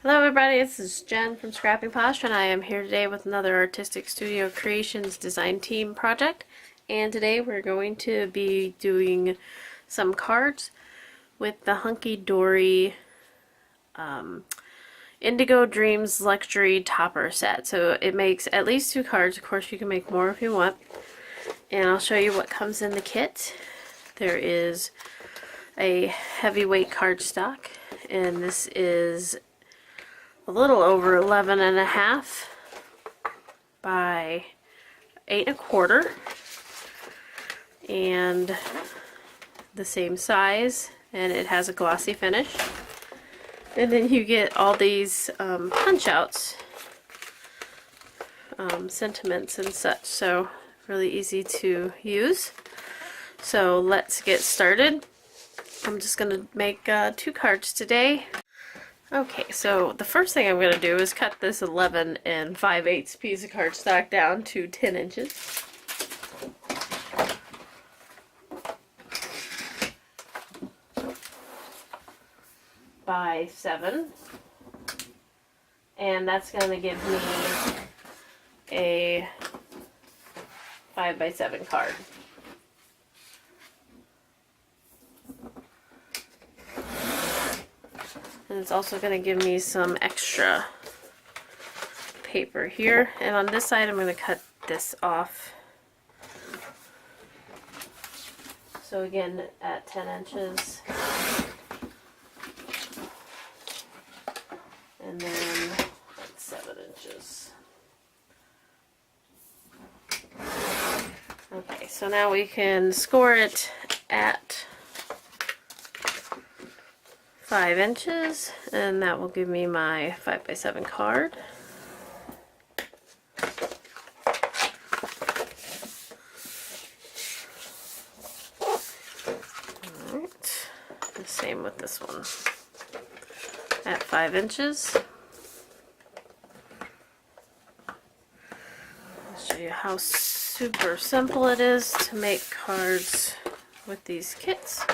Hello everybody, this is Jen from Scrapping Posh, and I am here today with another Artistic Studio Creations design team project. And today we're going to be doing some cards with the Hunky Dory Indigo Dreams Luxury Topper set. So it makes at least 2 cards. Of course you can make more if you want. And I'll show you what comes in the kit. There is a heavyweight cardstock, and this is a little over 11.5 by 8.25, and the same size, and it has a glossy finish. And then you get all these punch outs, sentiments and such, so really easy to use. So let's get started. I'm just going to make 2 cards today. Okay, so the first thing I'm going to do is cut this 11 5/8 piece of cardstock down to 10 inches. By 7. And that's going to give me a 5x7 card. And it's also going to give me some extra paper here. And on this side I'm going to cut this off. So again, at 10 inches. And then at 7 inches. Okay, so now we can score it at 5 inches, and that will give me my 5x7 card. Alright, the same with this one at 5 inches. I'll show you how super simple it is to make cards with these kits.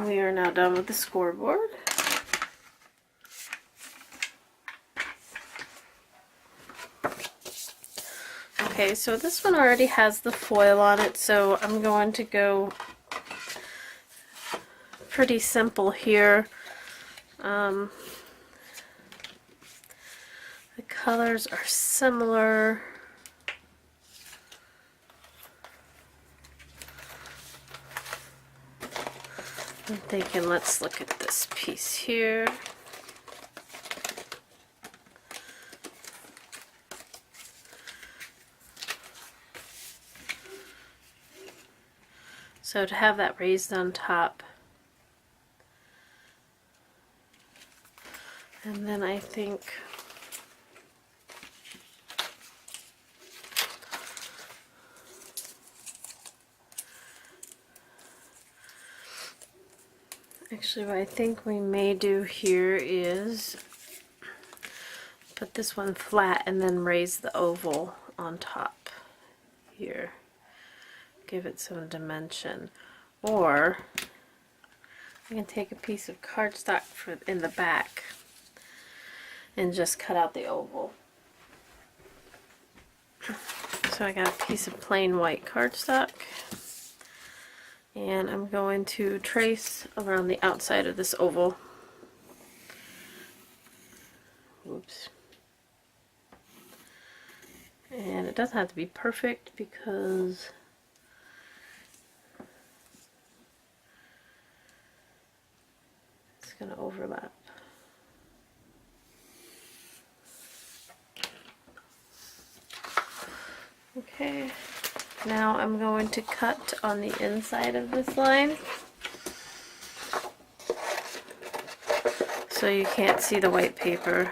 We are now done with the scoreboard. Okay, so this one already has the foil on it, so I'm going to go pretty simple here. The colors are similar. I'm thinking, let's look at this piece here. So to have that raised on top, and then I think actually, what I think we may do here is put this one flat and then raise the oval on top here. Give it some dimension. Or I can take a piece of cardstock in the back and just cut out the oval. So I got a piece of plain white cardstock. And I'm going to trace around the outside of this oval. Oops. And it doesn't have to be perfect because it's going to overlap. Okay. Now I'm going to cut on the inside of this line so you can't see the white paper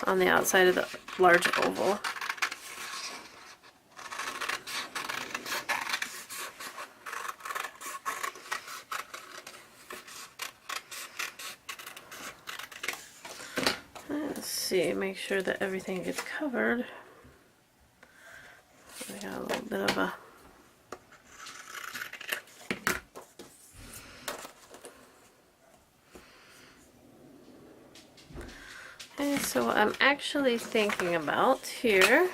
on the outside of the large oval. Let's see, make sure that everything gets covered. I got a little bit of a Okay, so what I'm actually thinking about here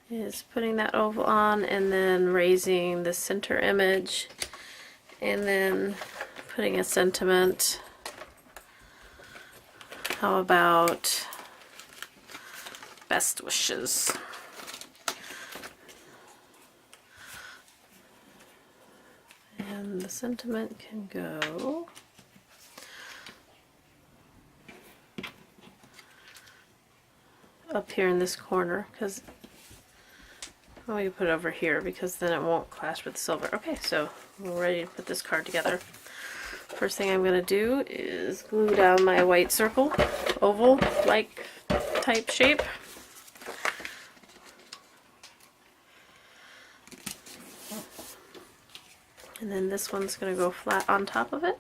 is putting that oval on and then raising the center image and then putting a sentiment. How about best wishes? And the sentiment can go up here in this corner, because we put it over here because then it won't clash with the silver. Okay, so we're ready to put this card together. First thing I'm going to do is glue down my white circle, oval-like type shape. And then this one's going to go flat on top of it.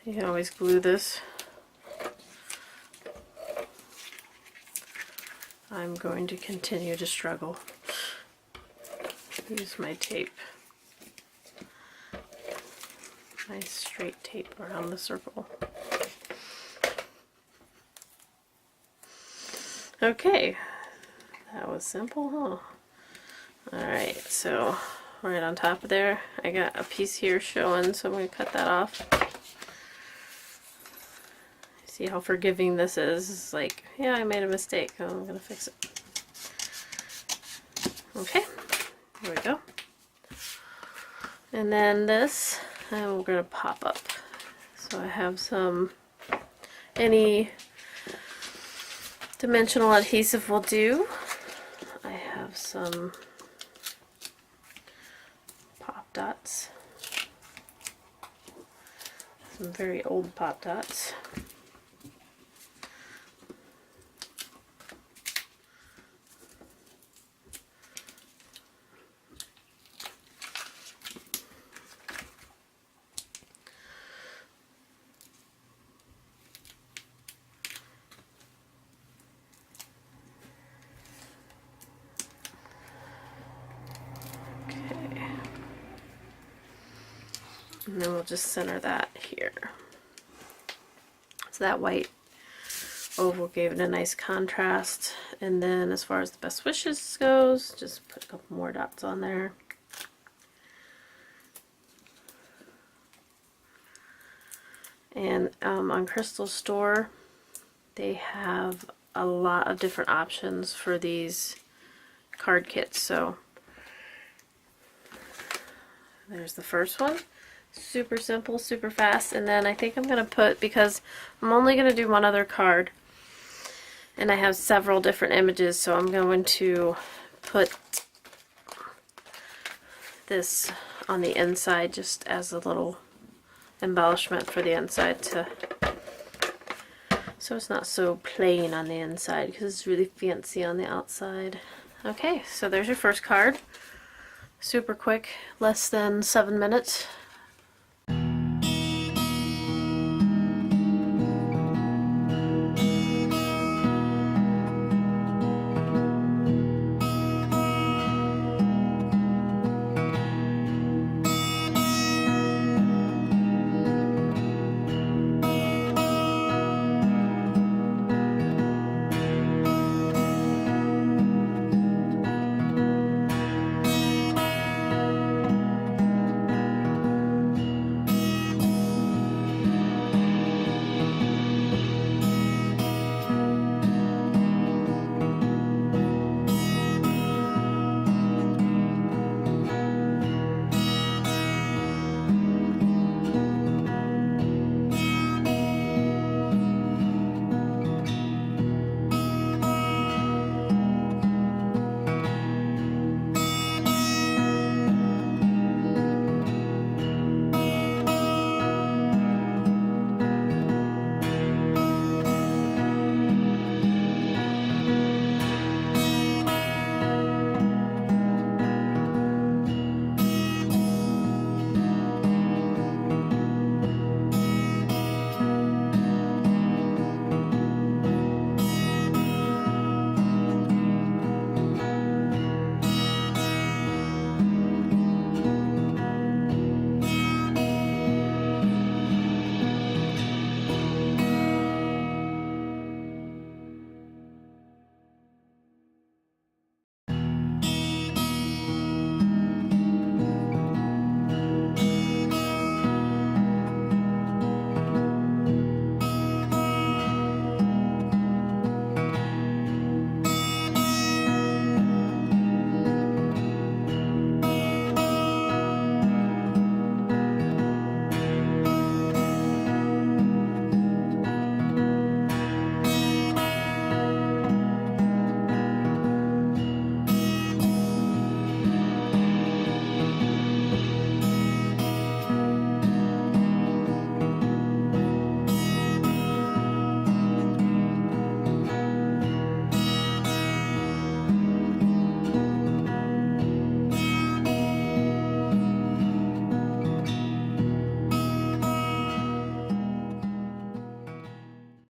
You can always glue this. I'm going to continue to struggle. Use my tape. Nice straight tape around the circle. Okay, that was simple, huh? Alright, so right on top of there, I got a piece here showing, so I'm going to cut that off. See how forgiving this is. It's like, yeah, I made a mistake. Oh, I'm going to fix it. Okay, here we go. And then this, we're going to pop up. So I have any dimensional adhesive will do. I have some pop dots. Some very old pop dots. And then we'll just center that here. So that white oval gave it a nice contrast. And then as far as the best wishes goes, just put a couple more dots on there. And on Crystal Store, they have a lot of different options for these card kits. So there's the first one. Super simple, super fast. And then I think I'm going to put, because I'm only going to do one other card, and I have several different images, so I'm going to put this on the inside just as a little embellishment for the inside, so it's not so plain on the inside, because it's really fancy on the outside. Okay, so there's your first card. Super quick, less than 7 minutes.